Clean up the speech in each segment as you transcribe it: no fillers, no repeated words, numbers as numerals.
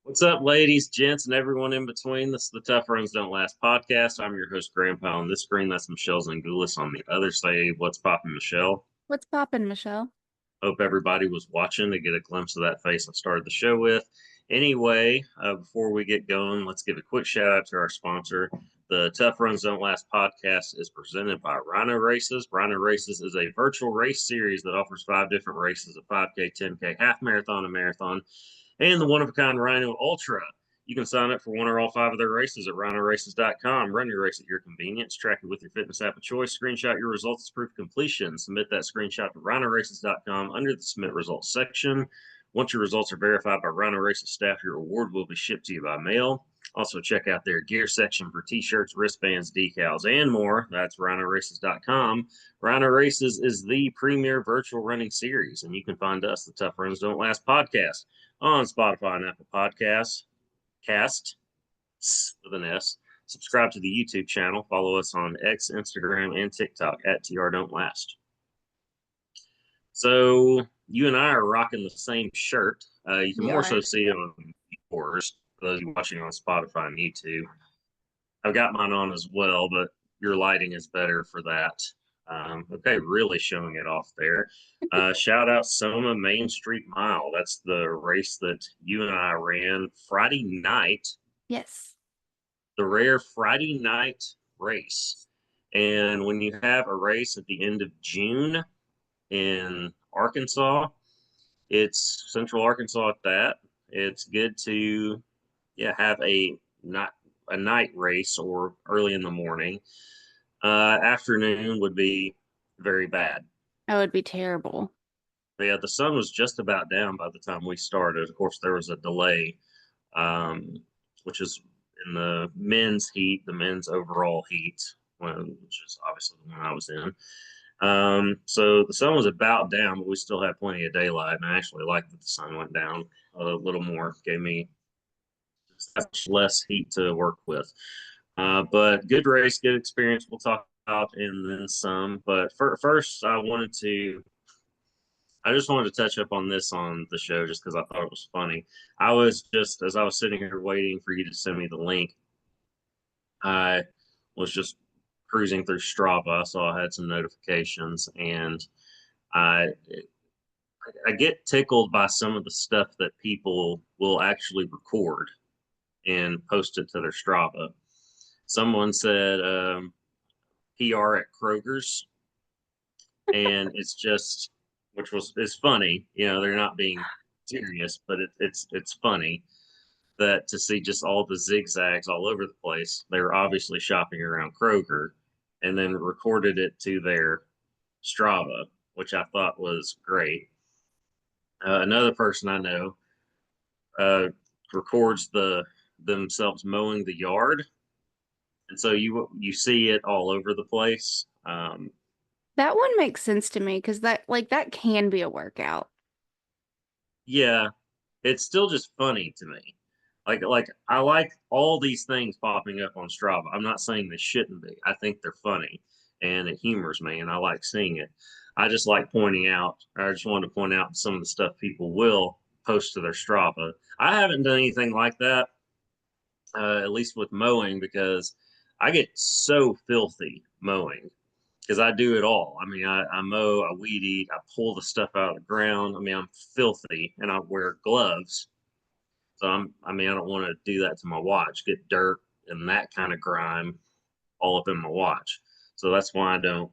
What's up, ladies, gents, and everyone in between? This is the Tough Runs Don't Last podcast. I'm your host, Grandpa. On this screen, that's Michelle's and Goulis on the other side. What's poppin', Michelle? What's poppin', Michelle? Hope everybody was watching to get a glimpse of that face I started the show with. Anyway, before we get going, let's give a quick shout out to our sponsor. The Tough Runs Don't Last podcast is presented by Rhino Races. Rhino Races is a virtual race series that offers 5 different races: a 5K, 10K, half marathon, a marathon, and the one of a kind Rhino Ultra. You can sign up for one or all 5 of their races at rhinoraces.com. Run your race at your convenience. Track it with your fitness app of choice. Screenshot your results as proof of completion. Submit that screenshot to rhinoraces.com under the submit results section. Once your results are verified by Rhino Races staff, your reward will be shipped to you by mail. Also, check out their gear section for t-shirts, wristbands, decals, and more. That's rhinoraces.com. Rhino Races is the premier virtual running series, and you can find us, the Tough Runs Don't Last podcast, on Spotify and Apple Podcasts. Cast with an S. Subscribe to the YouTube channel. Follow us on X, Instagram, and TikTok at TR Don't Last. So you and I are rocking the same shirt. You can more so see it on yours, for those watching on Spotify and YouTube. I've got mine on as well, but your lighting is better for that. Okay, really showing it off there. Shout out SoMa Main Street Mile. That's the race that you and I ran Friday night. Yes. The rare Friday night race. And when you have a race at the end of June in Arkansas, it's Central Arkansas at that. It's good to have a night race or early in the morning. Afternoon would be very bad. That would be terrible. But yeah, the sun was just about down by the time we started. Of course, there was a delay, which is in the men's heat, the men's overall heat, which is obviously the one I was in. So the sun was about down, but we still had plenty of daylight. And I actually liked that the sun went down a little more, gave me less heat to work with. But good race, good experience. We'll talk about and then some. But first, I just wanted to touch up on this on the show just because I thought it was funny. As I was sitting here waiting for you to send me the link, I was just cruising through Strava. So I had some notifications, and I I get tickled by some of the stuff that people will actually record and post it to their Strava. Someone said PR at Kroger's, and it's funny. They're not being serious, but it's funny that to see just all the zigzags all over the place. They were obviously shopping around Kroger, and then recorded it to their Strava, which I thought was great. Another person I know records themselves mowing the yard, and so you see it all over the place. That one makes sense to me because that can be a workout. Yeah, it's still just funny to me. Like I like all these things popping up on Strava. I'm not saying they shouldn't be. I think they're funny and it humors me and I like seeing it. I just like pointing out, I just wanted to point out some of the stuff people will post to their Strava. I haven't done anything like that, at least with mowing, because I get so filthy mowing because I do it all. I mean, I mow, I weed eat, I pull the stuff out of the ground. I mean, I'm filthy and I wear gloves. So I mean, I don't want to do that to my watch, get dirt and that kind of grime all up in my watch. So that's why I don't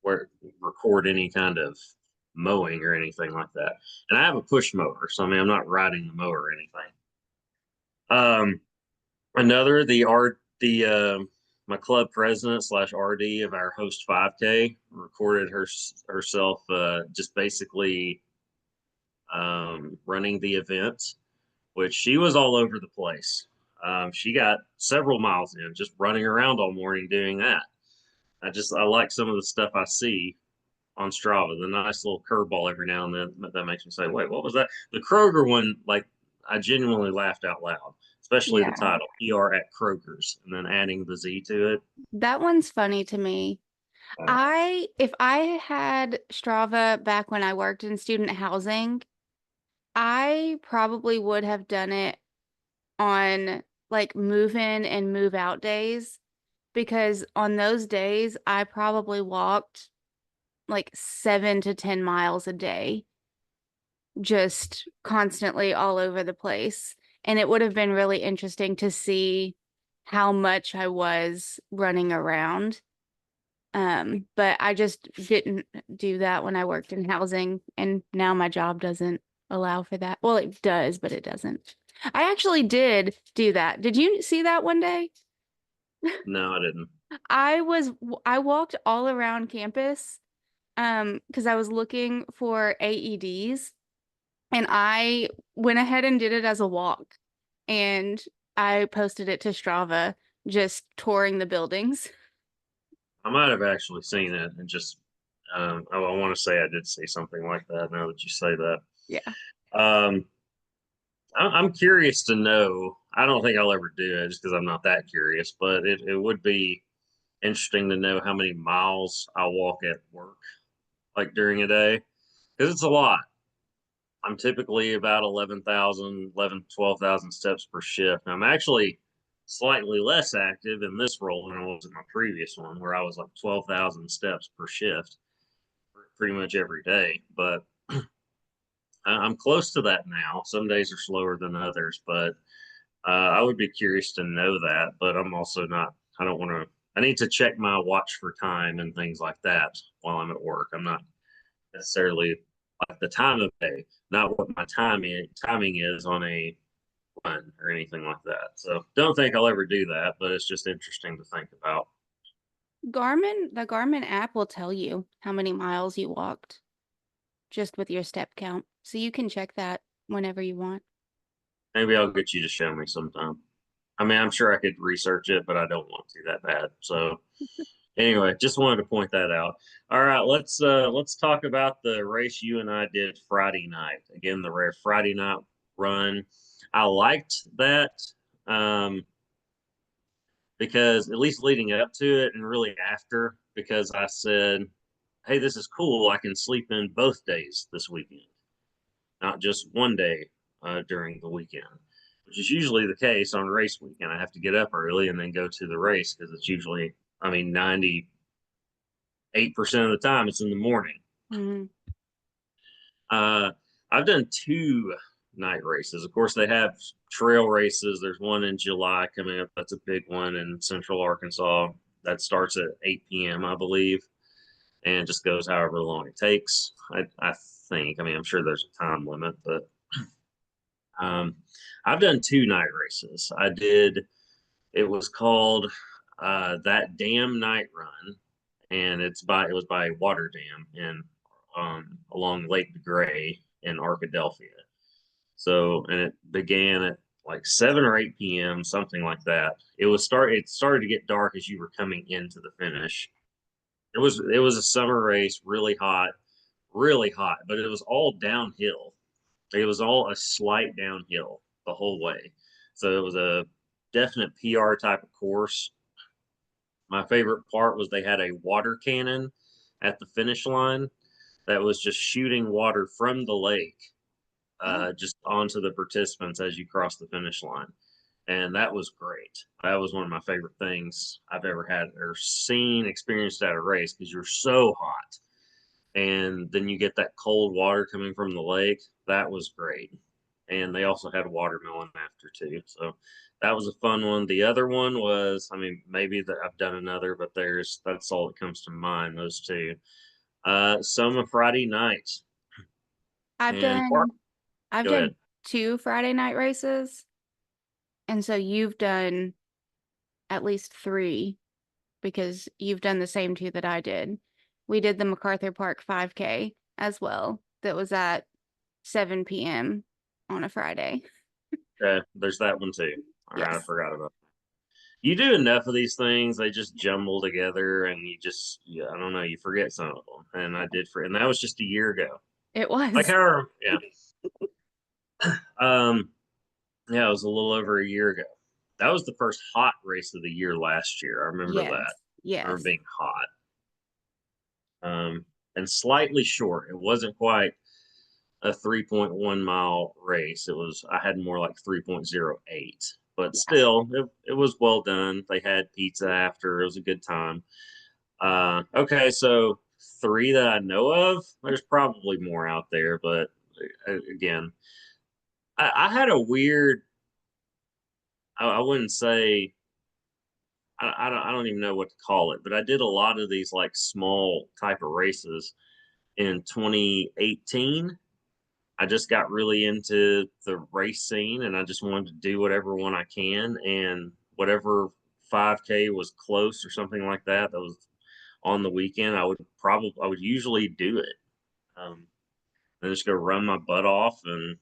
record any kind of mowing or anything like that. And I have a push mower, so I mean, I'm not riding the mower or anything. Another the art the My club president slash RD of our host 5K recorded herself just basically running the event, which she was all over the place. She got several miles in just running around all morning doing that. I like some of the stuff I see on Strava. The nice little curveball every now and then that makes me say, "Wait, what was that?" The Kroger one, like I genuinely laughed out loud, especially the Yeah. title "PR at Kroger's" and then adding the Z to it. That one's funny to me. If I had Strava back when I worked in student housing, I probably would have done it on like move in and move out days because on those days I probably walked like 7 to 10 miles a day, just constantly all over the place. And it would have been really interesting to see how much I was running around. But I just didn't do that when I worked in housing, and now my job doesn't allow for that. Well, it does, but it doesn't. I actually did do that. Did you see that one day? No, I didn't. I was I walked all around campus because I was looking for AEDs, and I went ahead and did it as a walk, and I posted it to Strava, just touring the buildings. I might have actually seen it and just I want to say I did see something like that now that you say that. Yeah. Um, I'm curious to know. I don't think I'll ever do it just because I'm not that curious, but it would be interesting to know how many miles I walk at work, like during a day, because it's a lot. I'm typically about 12,000 steps per shift. And I'm actually slightly less active in this role than I was in my previous one, where I was like 12,000 steps per shift pretty much every day. But I'm close to that now. Some days are slower than others, but I would be curious to know that. But I'm also not, I don't want to, I need to check my watch for time and things like that while I'm at work. I'm not necessarily like the time of day, not what my timing is on a run or anything like that. So don't think I'll ever do that, but it's just interesting to think about. The Garmin app will tell you how many miles you walked just with your step count. So you can check that whenever you want. Maybe I'll get you to show me sometime. I mean, I'm sure I could research it, but I don't want to that bad. So anyway, just wanted to point that out. All right, let's talk about the race you and I did Friday night. Again, the rare Friday night run. I liked that. Um, because at least leading up to it and really after, because I said, hey, this is cool. I can sleep in both days this weekend, not just one day during the weekend, which is usually the case on race weekend. I have to get up early and then go to the race because it's usually, I mean, 98% of the time it's in the morning. Mm-hmm. Uh, I've done two night races. Of course, they have trail races. There's one in July coming up. That's a big one in Central Arkansas. That starts at 8 p.m., I believe, and just goes however long it takes. I think. I mean, I'm sure there's a time limit, but um, I've done two night races. I did. It was called that damn night run, and it was by a water dam in along Lake DeGray in Arkadelphia. So, and it began at like 7 or 8 p.m., something like that. It started to get dark as you were coming into the finish. It was a summer race, really hot, but it was all downhill. It was all a slight downhill the whole way. So it was a definite PR type of course. My favorite part was they had a water cannon at the finish line that was just shooting water from the lake Oh, just onto the participants as you cross the finish line. And that was great. That was one of my favorite things I've ever had or seen, experienced at a race because you're so hot. And then you get that cold water coming from the lake. That was great. And they also had watermelon after too. So that was a fun one. The other one was, I mean, maybe that I've done another, but that's all that comes to mind, those two. SoMa Friday night. I've And Park, done I've go ahead. done two Friday night races, and so you've done at least three because you've done the same two that I did. We did the MacArthur Park 5K as well. That was at 7 p.m. on a Friday. Okay, there's that one too. All right, I Yes, forgot about that. You do enough of these things, they just jumble together, and yeah, I don't know, you forget some of them. And I did and that was just a year ago. it Like was. how, yeah, um, yeah, it was a little over a year ago. That was the first hot race of the year last year. I remember that. Yes, I remember yes. being hot, and slightly short. It wasn't quite. a 3.1 mile race. I had more like 3.08, but Yeah. still, it was well done. They had pizza after. It was a good time. Okay, so three that I know of. There's probably more out there, but again, I had a weird. I wouldn't say. I don't even know what to call it, but I did a lot of these like small type of races in 2018. I just got really into the race scene and I just wanted to do whatever one I can. And whatever 5K was close or something like that, that was on the weekend, I would usually do it. Um, and just go run my butt off and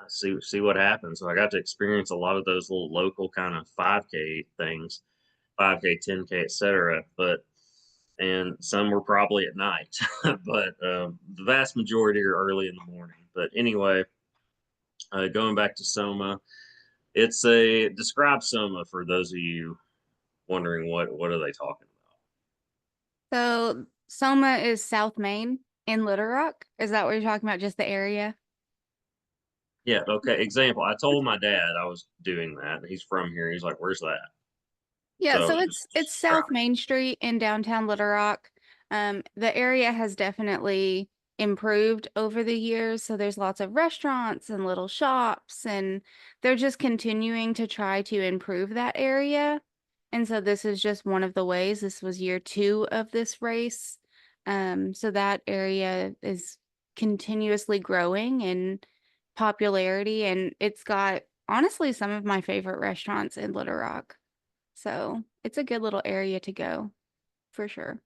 see what happens. So I got to experience a lot of those little local kind of 5K things, 5K, 10K, etc. But and some were probably at night, but the vast majority are early in the morning. But anyway, going back to SoMa, it's a describe SoMa for those of you wondering what are they talking about. So Soma is South Main in Little Rock. Is that what you're talking about? Just the area? Yeah, okay. Example, I told my dad I was doing that. He's from here. He's like, "Where's that?" Yeah, So so just it's describe South Main Street in downtown Little Rock. The area has definitely improved over the years, so there's lots of restaurants and little shops, and they're just continuing to try to improve that area. And so this is just one of the ways. This was year two of this race. So that area is continuously growing in popularity, and it's got honestly some of my favorite restaurants in Little Rock. So it's a good little area to go for sure.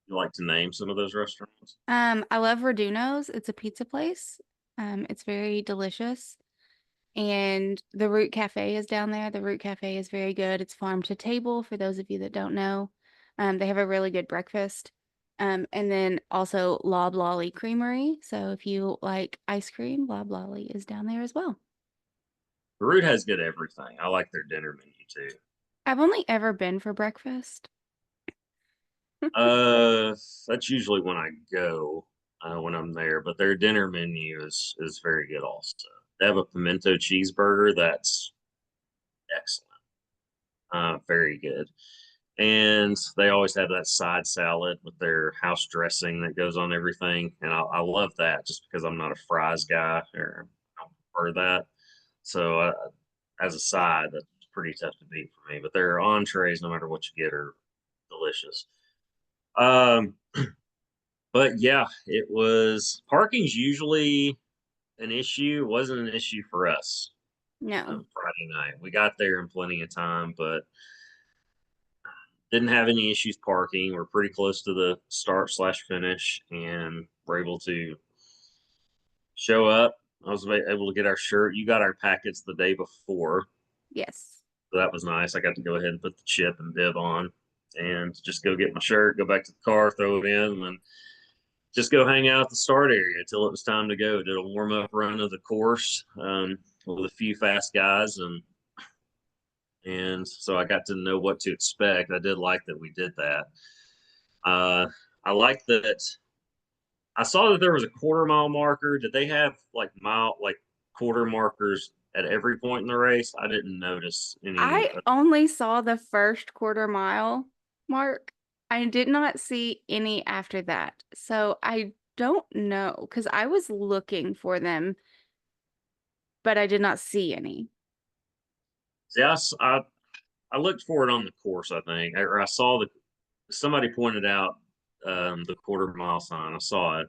You like to name some of those restaurants. I love Raduno's. It's a pizza place. It's very delicious. And the Root Cafe is down there. The Root Cafe is very good. It's farm to table for those of you that don't know. They have a really good breakfast. And then also Loblolly Creamery. So if you like ice cream, Loblolly is down there as well. The Root has good everything. I like their dinner menu too. I've only ever been for breakfast. That's usually when I go when I'm there, but their dinner menu is very good also. They have a pimento cheeseburger that's excellent, very good, and they always have that side salad with their house dressing that goes on everything, and I love that just because I'm not a fries guy or I don't prefer that. So as a side, that's pretty tough to beat for me. But their entrees, no matter what you get, are delicious. Um, But yeah, it was parking's usually an issue. It wasn't an issue for us No. Friday night. We got there in plenty of time, but didn't have any issues parking. We're pretty close to the start slash finish, and we're able to show up. I was able to get our shirt. You got our packets the day before, Yes. so that was nice. I got to go ahead and put the chip and bib on, and just go get my shirt, go back to the car, throw it in, and then just go hang out at the start area until it was time to go. Did a warm up run of the course with a few fast guys, and so I got to know what to expect. I did like that we did that. Uh, I like that. I saw that there was a quarter mile marker. Did they have like quarter markers at every point in the race? I didn't notice any. I only saw the first quarter mile mark. I did not see any after that. So I don't know because I was looking for them, but I did not see any. See, I looked for it on the course. I think, or I saw the somebody pointed out the quarter mile sign. I saw it,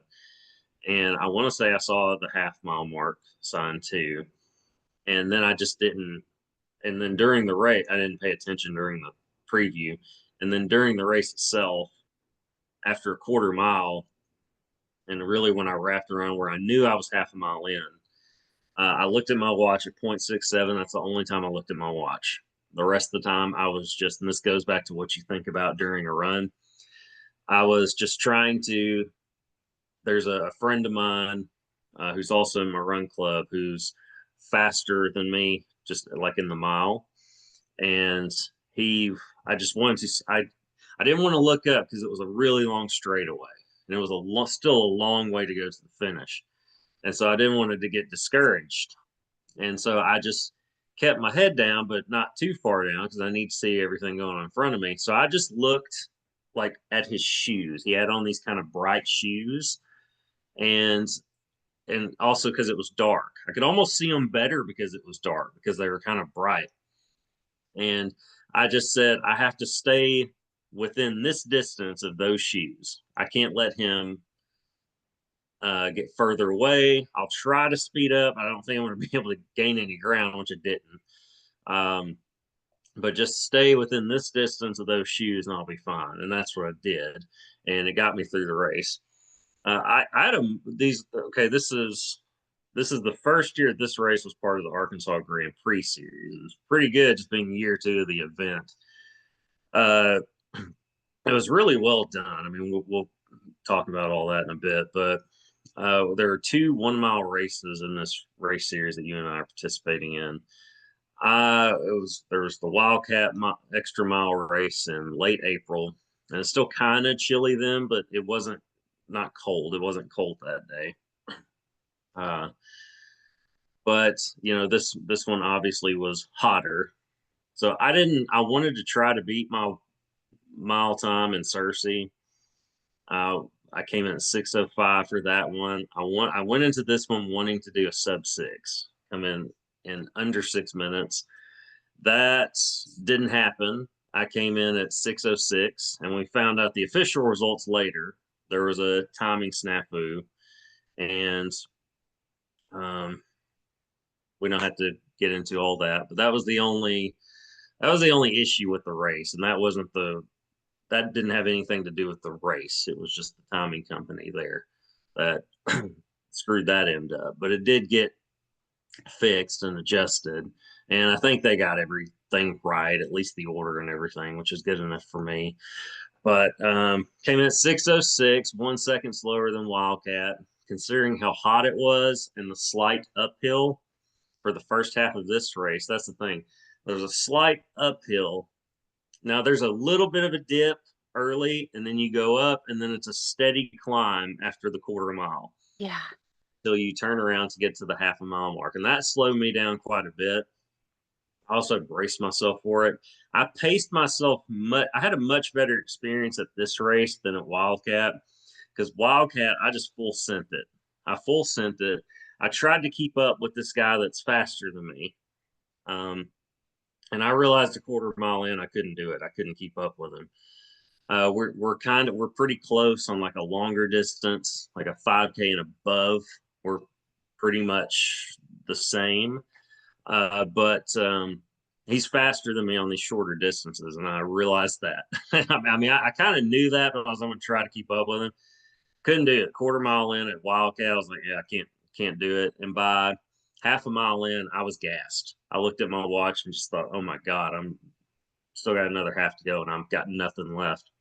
and I want to say I saw the half mile mark sign too. And then I just didn't. And then during the race, I didn't pay attention during the preview. And then during the race itself, after a quarter mile, and really when I wrapped around where I knew I was half a mile in, I looked at my watch at 0.67. That's the only time I looked at my watch. The rest of the time, I was just, and this goes back to what you think about during a run. I was just trying to. There's a friend of mine who's also in my run club who's faster than me, just like in the mile. And he, I just wanted to, I didn't want to look up because it was a really long straightaway. and it was still a long way to go to the finish. And so I didn't want it to get discouraged. And so I just kept my head down, but not too far down because I need to see everything going on in front of me. So I just looked like at his shoes. He had on these kind of bright shoes, and also because it was dark. I could almost see them better because it was dark because they were kind of bright. And I just said, I have to stay within this distance of those shoes. I can't let him get further away. I'll try to speed up. I don't think I'm going to be able to gain any ground, which I didn't. Um, but just stay within this distance of those shoes and I'll be fine. And that's what I did. And it got me through the race. I had okay, this is the first year this race was part of the Arkansas Grand Prix series. It was pretty good just being year two of the event. Uh, it was really well done. I mean, we'll talk about all that in a bit, but there are 2 1 mile races in this race series that you and I are participating in. There was the Wildcat extra mile race in late April, and it's still kind of chilly then, but it wasn't not cold. It wasn't cold that day. Uh, but this one obviously was hotter. So I wanted to try to beat my mile time in Searcy. I came in at 6:05 for that one. I went into this one wanting to do a sub 6, come in under 6 minutes. That didn't happen. I came in at 6:06, and we found out the official results later. There was a timing snafu, and um, we don't have to get into all that. But that was the only issue with the race, and that didn't have anything to do with the race. It was just the timing company there that screwed that end up. But it did get fixed and adjusted, and I think they got everything right, at least the order and everything, which is good enough for me. But came in at 6:06, 1 second slower than Wildcat, considering how hot it was and the slight uphill for the first half of this race. That's the thing. There's a slight uphill. Now there's a little bit of a dip early, and then you go up, and then it's a steady climb after the quarter mile Yeah. till you turn around to get to the half a mile mark. And that slowed me down quite a bit. I also braced myself for it. I paced myself I had a much better experience at this race than at Wildcat, because Wildcat, I just full sent it. I full sent it. I tried to keep up with this guy that's faster than me. And I realized a quarter mile in, I couldn't do it. I couldn't keep up with him. We're pretty close on like a longer distance, like a 5K and above. We're pretty much the same. But he's faster than me on these shorter distances, and I realized that. I mean, I kind of knew that, but I was going to try to keep up with him. Couldn't do it. Quarter mile in at Wildcat, I was like, yeah, I can't do it. And by half a mile in, I was gassed. I looked at my watch and just thought, oh my God, I'm still got another half to go, and I've got nothing left.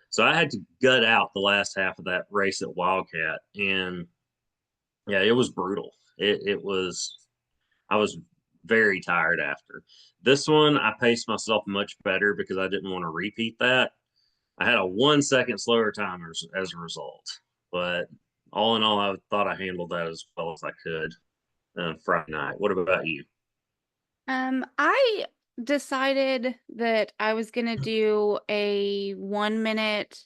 So I had to gut out the last half of that race at Wildcat, and yeah, it was brutal. It was. I was very tired after. This one, I paced myself much better because I didn't want to repeat that. I had a 1 second slower time as a result. But all in all, I thought I handled that as well as I could Friday night. What about you? I decided that I was gonna do a 1 minute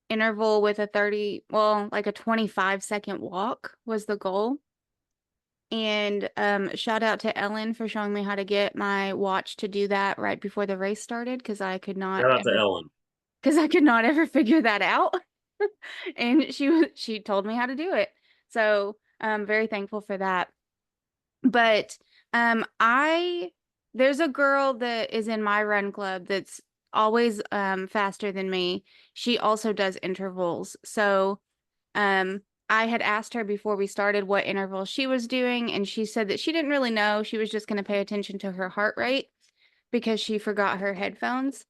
interval with a 30, well, like a 25-second walk was the goal. And shout out to Ellen for showing me how to get my watch to do that right before the race started, because Shout out to Ellen. I could not ever figure that out. And she told me how to do it. So I'm very thankful for that. But I there's a girl that is in my run club that's always faster than me. She also does intervals. So I had asked her before we started what interval she was doing, and she said that she didn't really know. She was just going to pay attention to her heart rate because she forgot her headphones.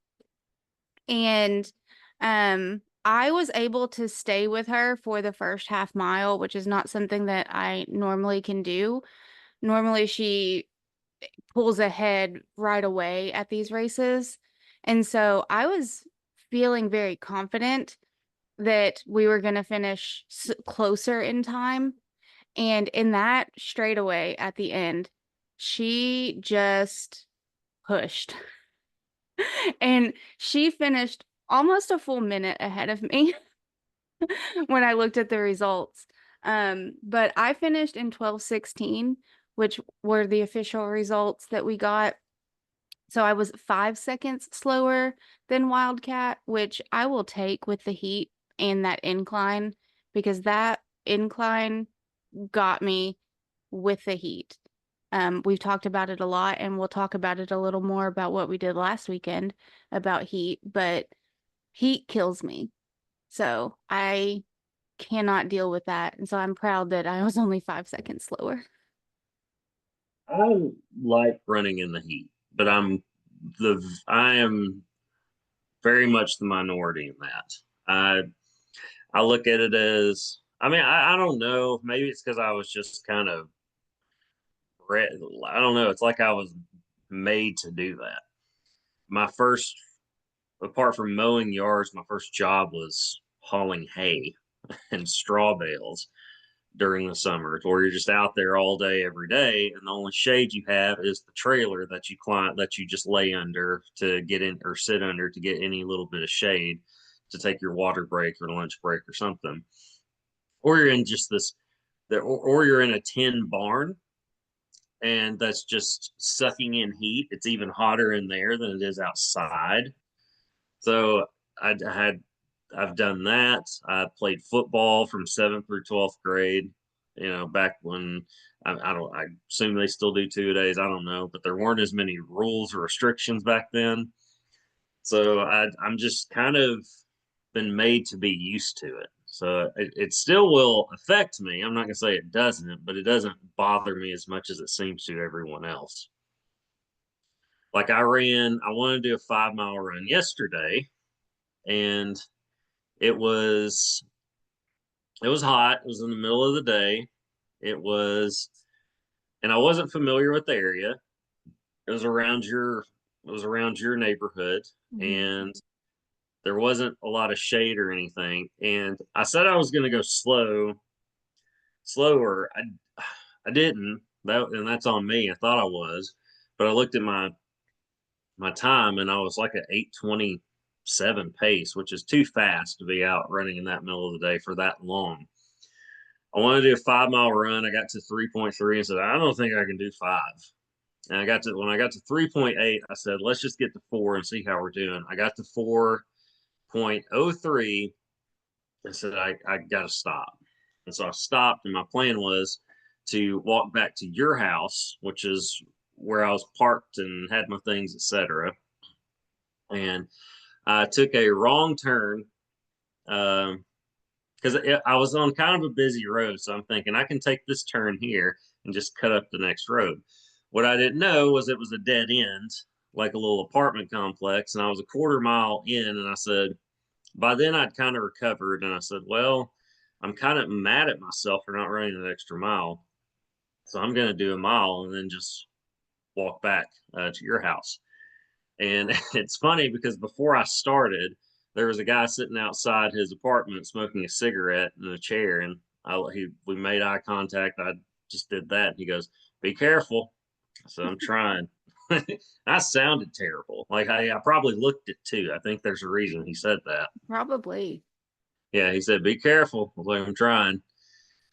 And I was able to stay with her for the first half mile, which is not something that I normally can do. Normally she pulls ahead right away at these races. And so I was feeling very confident. that we were going to finish closer in time. And in that straightaway at the end, she just pushed. And she finished almost a full minute ahead of me when I looked at the results. But I finished in 12:16, which were the official results that we got. So I was 5 seconds slower than Wildcat, which I will take with the heat and that incline, because that incline got me with the heat. We've talked about it a lot, and we'll talk about it a little more about what we did last weekend about heat, but heat kills me. So I cannot deal with that. And so I'm proud that I was only 5 seconds slower. I like running in the heat, but I am very much the minority in that. I I look at it as, I mean, I don't know. Maybe it's because I was just kind of, I don't know. It's like I was made to do that. My first, apart from mowing yards, my first job was hauling hay and straw bales during the summer, where you're just out there all day, every day, and the only shade you have is the trailer that that you just lay under to get in or sit under to get any little bit of shade to take your water break or lunch break or something. Or you're in just or you're in a tin barn and that's just sucking in heat. It's even hotter in there than it is outside. So I had I've done that. I played football from 7th through 12th grade. You know, back when I don't, I assume they still do 2 days. I don't know, but there weren't as many rules or restrictions back then. So I'm just kind of been made to be used to it. So it still will affect me. I'm not going to say it doesn't, but it doesn't bother me as much as it seems to everyone else. Like I wanted to do a 5 mile run yesterday, and it was it was hot. It was in the middle of the day. It was, and I wasn't familiar with the area. It was around your neighborhood, Mhm. and there wasn't a lot of shade or anything. And I said I was going to go slower. I didn't. And that's on me. I thought I was, but I looked at my time and I was like an 8:27 pace, which is too fast to be out running in that middle of the day for that long. I wanted to do a 5 mile run. I got to 3.3 and said, I don't think I can do five. And when I got to 3.8, I said, let's just get to four and see how we're doing. I got to 4.03 and said, I got to stop. And so I stopped, and my plan was to walk back to your house, which is where I was parked and had my things, etc. And I took a wrong turn because I was on kind of a busy road. So I'm thinking I can take this turn here and just cut up the next road. What I didn't know was it was a dead end, like a little apartment complex. And I was a quarter mile in, and I said, by then I'd kind of recovered. And I said, well, I'm kind of mad at myself for not running an extra mile. So I'm going to do a mile and then just walk back to your house. And it's funny because before I started, there was a guy sitting outside his apartment smoking a cigarette in a chair, and we made eye contact. I just did that. He goes, "Be careful." So I'm trying. I sounded terrible. Like I probably looked it too. I think there's a reason he said that. Probably. Yeah, he said, "Be careful." I was like, I'm trying.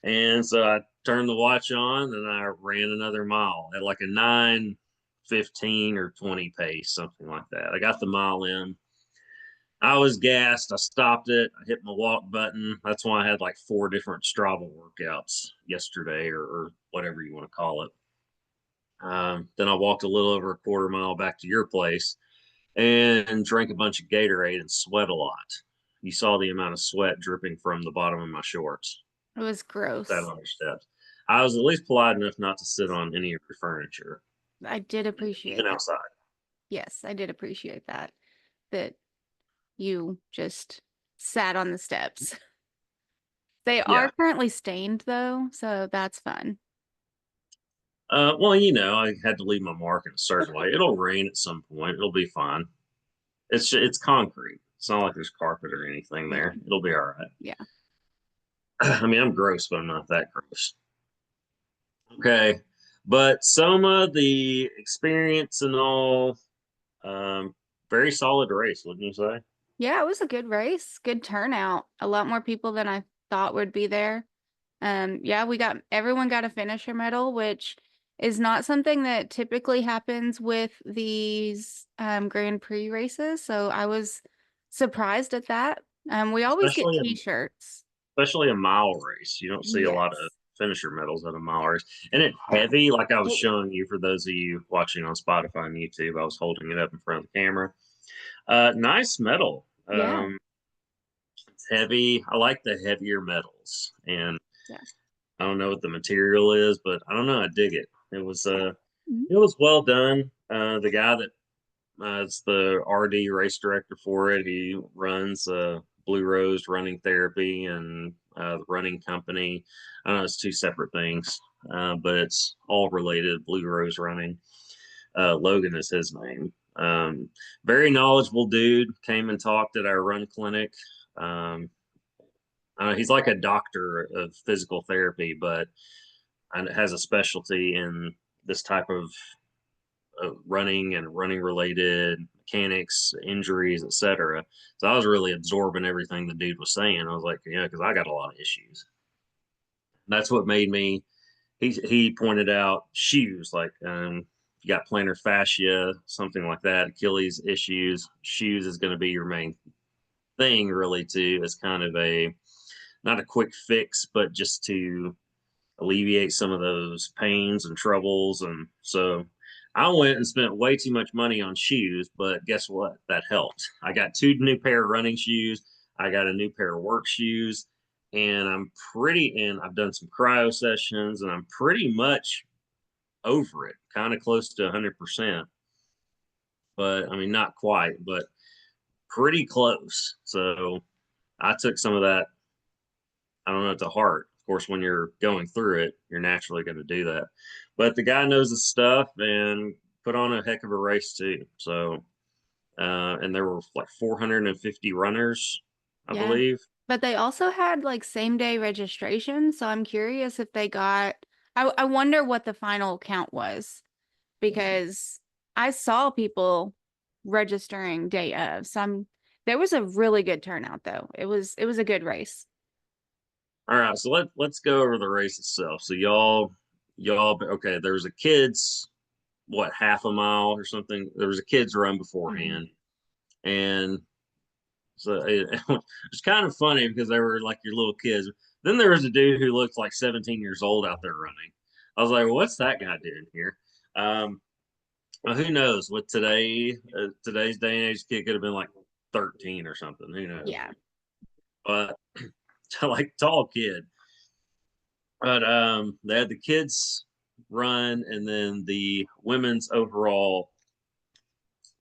And so I turned the watch on and I ran another mile at like a 9:15 or 20 pace, something like that. I got the mile in. I was gassed. I stopped it. I hit my walk button. That's why I had like four different Strava workouts yesterday, or whatever you want to call it. Then I walked a little over a quarter mile back to your place and drank a bunch of Gatorade and sweat a lot. You saw the amount of sweat dripping from the bottom of my shorts. It was That gross. on your steps. I was at least polite enough not to sit on any of your furniture, I did even appreciate that. outside. Yes, I did appreciate that. That you just sat on the steps. They are Yeah. currently stained though, so that's fun. Well, I had to leave my mark in a certain way. It'll rain at some point. It'll be fine. It's concrete, It's not like there's carpet or anything Yeah. there. It'll be all right. Yeah. I mean, I'm gross, but I'm not that gross. Okay. But Soma, the experience and all, um, very solid race, wouldn't you say? Yeah, it was a good race, good turnout. A lot more people than I thought would be there. Yeah, everyone got a finisher medal, which is not something that typically happens with these Grand Prix races. So I was surprised at that. We always get Especially a t-shirts. especially a mile race. You don't see a lot of Yes. finisher medals at a mile race. And it's Yeah. heavy, like I was It- showing you for those of you watching on Spotify and YouTube. I was holding it up in front of the camera. Nice medal. yeah. It's heavy. I like the heavier metals. And Yeah. I don't know what the material is, but I don't know. I dig it. Mhm. It was well done. The guy that is the RD race director for it, he runs Blue Rose Running Therapy and the running company. I know it's two separate things, but it's all related. Blue Rose Running. Logan is his name. Very knowledgeable dude. Came and talked at our run clinic. Um, he's like a doctor of physical therapy, but has a specialty in this type of running and running related mechanics, injuries, etc. So I was really absorbing everything the dude was saying. I was like, yeah, because I got a lot of issues. That's what made me. He pointed out shoes like you got plantar fascia, something like that, Achilles issues. Shoes is going to be your main thing, really, too. As kind of a not a quick fix, but just to alleviate some of those pains and troubles. And so I went and spent way too much money on shoes, but guess what? That helped. I got two new pair of running shoes. I got a new pair of work shoes, and and I've done some cryo sessions, and I'm pretty much over it, kind of close to 100%. But I mean, not quite, but pretty close. So I took some of that, I don't know, to heart. Of course, when you're going through it, you're naturally going to do that. But the guy knows his stuff and put on a heck of a race too. So, and there were like 450 runners, I Yeah. believe. But they also had like same day registration. So I'm curious if they got, I wonder what the final count was because I saw people registering day of. There was a really good turnout though. It was a good race. All right, so let's go over the race itself. So y'all okay? There was a kids what half a mile or something. There was a kids run Mhm. beforehand, and so it's kind of funny because they were like your little kids. Then there was a dude who looked like 17 years old out there running. I was like, well, what's that guy doing here? Well, who knows? With today's day and age, kid could have been like 13 or something. Who knows? Yeah. But like tall kid. But they had the kids run and then the women's overall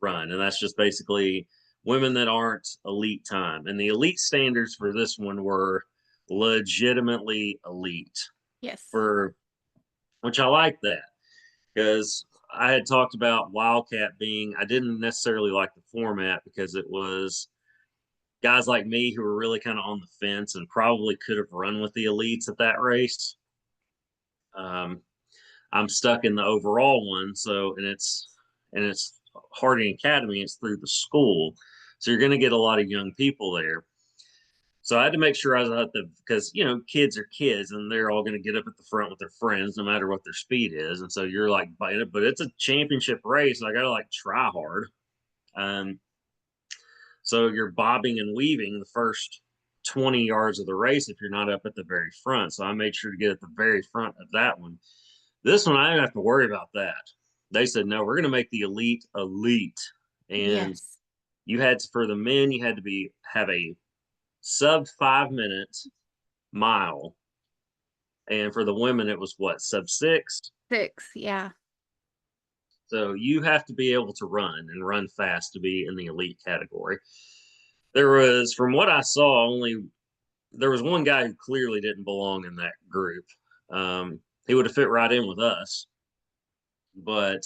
run, and that's just basically women that aren't elite time. And the elite standards for this one were legitimately elite Yes. for which I like that because I had talked about Wildcat being I didn't necessarily like the format because it was guys like me who were really kind of on the fence and probably could have run with the elites at that race. Um, I'm stuck in the overall one, so and it's Harding Academy. It's through the school, so you're going to get a lot of young people there. So I had to make sure I was at the because kids are kids and they're all going to get up at the front with their friends no matter what their speed is, and so you're like, but it's a championship race. So I got to like try hard. Um, so you're bobbing and weaving the first 20 yards of the race if you're not up at the very front. So I made sure to get at the very front of that one. This one, I didn't have to worry about that. They said, no, we're going to make the elite elite. And Yes. you had to, for the men, you had to have a sub 5 minute mile. And for the women, it was what, sub six? 6. Yeah. So you have to be able to run and run fast to be in the elite category. There was, from what I saw, there was one guy who clearly didn't belong in that group. He would have fit right in with us, but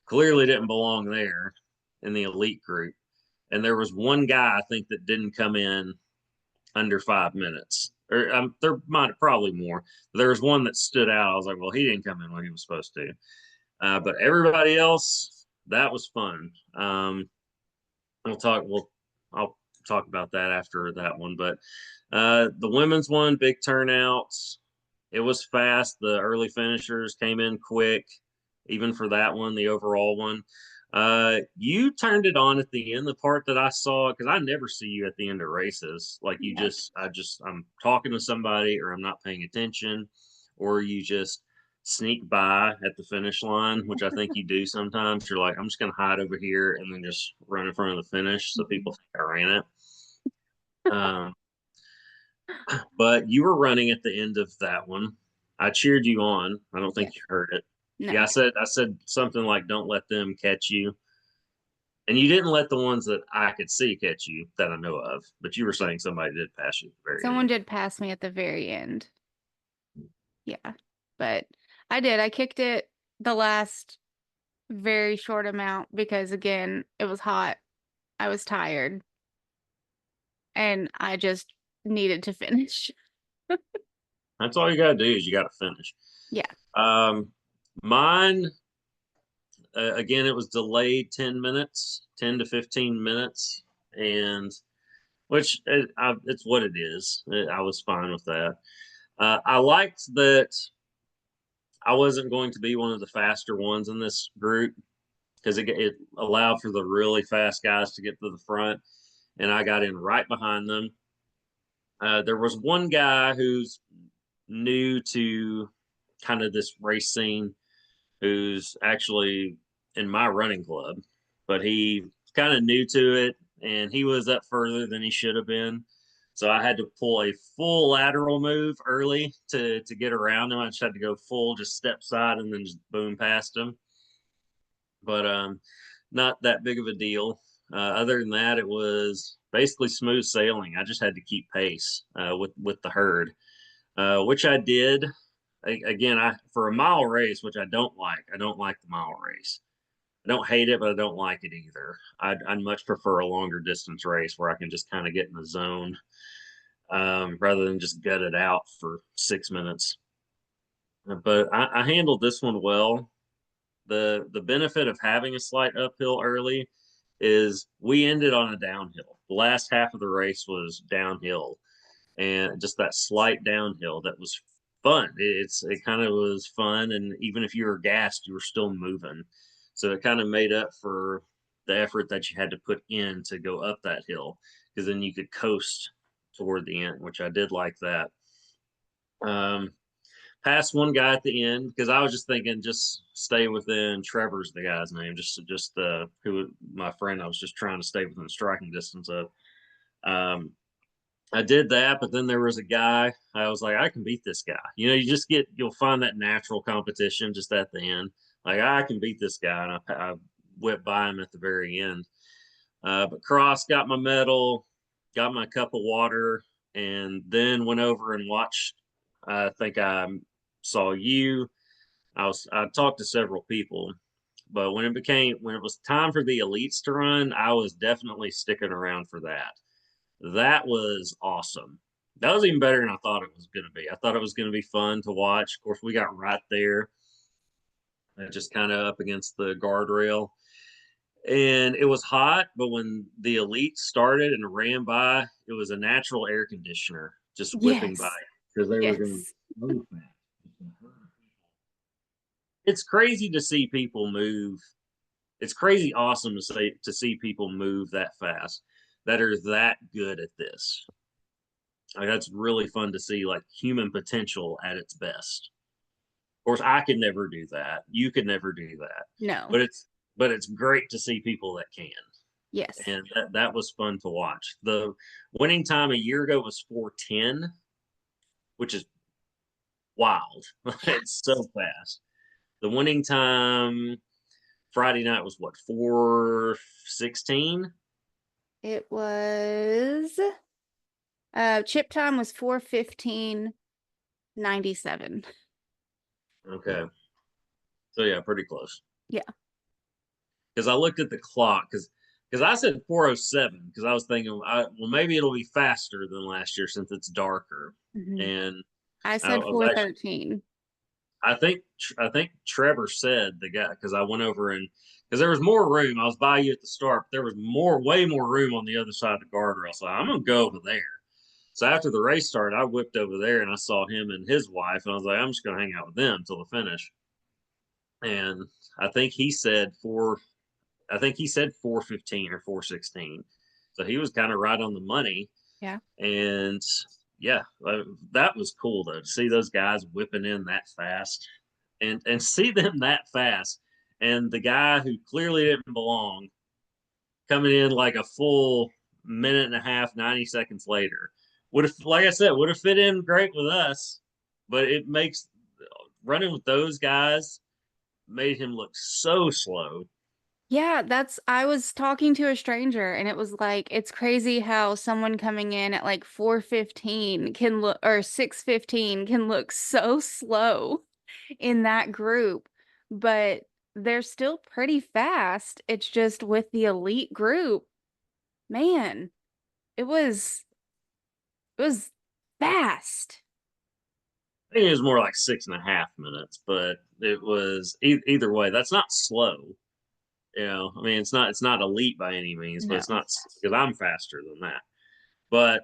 clearly didn't belong there in the elite group. and there was one guy I think that didn't come in under 5 minutes. Or there might probably more. There was one that stood out. I was like, well, he didn't come in when he was supposed to. But everybody else, that was fun. We'll talk. I'll talk about that after that one. But the women's one, big turnouts. It was fast. The early finishers came in quick, even for that one, the overall one. You turned it on at the end, the part that I saw, because I never see you at the end of races. Like you Yep. I'm talking to somebody, or I'm not paying attention, or you just sneak by at the finish line, which I think you do sometimes. You're like, I'm just going to hide over here and then just run in front of the finish so people think I ran it. Um, but you were running at the end of that one. I cheered you on. I don't think Yes. you heard it. Yeah, No. I said something like, "Don't let them catch you," and you didn't let the ones that I could see catch you that I know of. But you were saying somebody did pass you at the very Someone end. did pass me at the very end. Yeah. But I did. I kicked it the last very short amount because again, it was hot. I was tired and I just needed to finish. That's all you got to do is you got to finish. Yeah. Um, mine again, it was delayed 10 minutes, 10 to 15 minutes, and it's what it is. I was fine with that. I liked that I wasn't going to be one of the faster ones in this group because it allowed for the really fast guys to get to the front, and I got in right behind them. There was one guy who's new to kind of this race scene who's actually in my running club, but he's kind of new to it, and he was up further than he should have been. So I had to pull a full lateral move early to get around him. I just had to go full, just step side, and then just boom past him. But not that big of a deal. Other than that, it was basically smooth sailing. I just had to keep pace with the herd, which I did. Again, I for a mile race, which I don't like. I don't like the mile race. I don't hate it, but I don't like it either. I'd much prefer a longer distance race where I can just kind of get in the zone rather than just gut it out for 6 minutes. But I handled this one well. The benefit of having a slight uphill early is we ended on a downhill. The last half of the race was downhill, and just that slight downhill that was fun. It kind of was fun, and even if you were gassed, you were still moving. So it kind of made up for the effort that you had to put in to go up that hill, because then you could coast toward the end, which I did like that. Um, Past one guy at the end because I was just thinking, just stay within Trevor's the guy's name, just who my friend I was just trying to stay within striking distance of. Um, I did that, but then there was a guy I was like, I can beat this guy. You know, you'll find that natural competition just at the end. Like I can beat this guy, and I whipped by him at the very end. But Cross got my medal, got my cup of water, and then went over and watched. I think I saw you. I talked to several people, but when it was time for the elites to run, I was definitely sticking around for that. That was awesome. That was even better than I thought it was going to be. I thought it was going to be fun to watch. Of course, we got right there, just kind of up against the guardrail. And it was hot, but when the elite started and ran by, it was a natural air conditioner just whipping by Yes. because they were going Yes. so fast. It's crazy to see people move. It's crazy awesome to see people move that fast that are that good at this. Like that's really fun to see, like human potential at its best. Of course, I could never do that. You could never do that. No. But it's great to see people that can. Yes. And that was fun to watch. The winning time a year ago was 4:10, which is wild. Yeah. It's so fast. The winning time Friday night was what, 4:16? It was chip time was 4:15:97. Okay. So yeah, pretty close. Yeah. Because I looked at the clock because because I said 4:07 because I was thinking, well, maybe it'll be faster than last year since it's darker. Mhm. And I I said was actually, 4:13. I think Trevor said the guy because I went over and because there was more room. I was by you at the start, but there was way more room on the other side of the guardrail. So I'm gonna go over there. So after the race started, I whipped over there and I saw him and his wife, and I was like, I'm just gonna hang out with them till the finish. And I think he said four. I think he said 4:15 or 4:16. So he was kind of right on the money. Yeah. And yeah, that was cool though to see those guys whipping in that fast and see them that fast. And the guy who clearly didn't belong coming in like a full minute and a half, 90 seconds later. Would have, like I said, would have fit in great with us, but it makes running with those guys made him look so slow. Yeah, I was talking to a stranger and it was like, it's crazy how someone coming in at like 4:15 can look, or 6:15 can look so slow in that group, but they're still pretty fast. It's just with the elite group, man, it was, it was fast. I think it was more like 6.5 minutes, but it was either way. That's not slow. I mean, it's not elite by any means, but No. it's not because I'm faster than that. But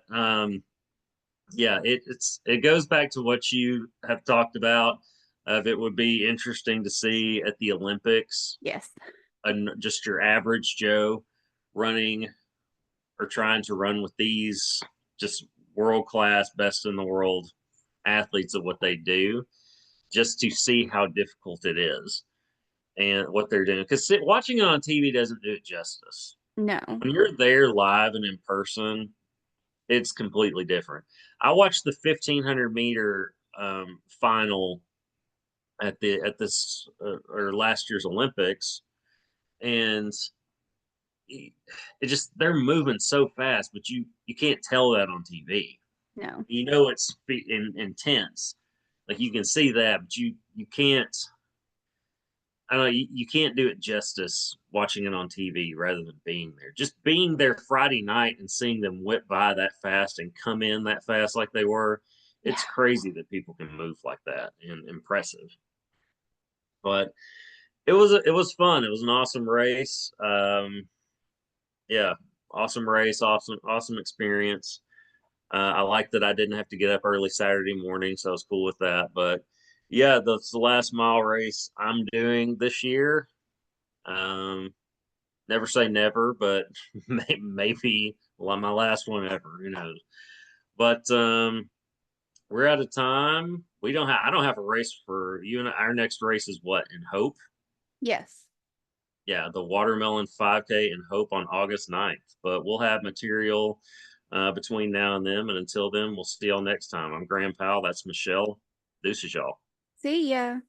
yeah, it goes back to what you have talked about. Of it would be interesting to see at the Olympics, Yes. just your average Joe running or trying to run with these just world class, best in the world athletes of what they do, just to see how difficult it is and what they're doing. Because watching it on TV doesn't do it justice. No. When you're there live and in person, it's completely different. I watched the 1500-meter final at this or last year's Olympics, and it just they're moving so fast, but you can't tell that on TV. No. It's intense, like you can see that, but you can't. I don't know. You can't do it justice watching it on TV rather than being there. Just being there Friday night and seeing them whip by that fast and come in that fast like they were, Yeah. it's crazy that people can move like that and impressive. But it was fun. It was an awesome race. Yeah, awesome race, awesome experience. I like that I didn't have to get up early Saturday morning, so I was cool with that. But yeah, that's the last mile race I'm doing this year. Um, Never say never, but maybe my last one ever. Who knows? But we're out of time. We don't have. I don't have a race for you, and our next race is what in Hope. Yes. Yeah, the Watermelon 5K in Hope on August 9th. But we'll have material between now and then. And until then, we'll see y'all next time. I'm Graham Powell. That's Michelle. Deuces, y'all. See ya.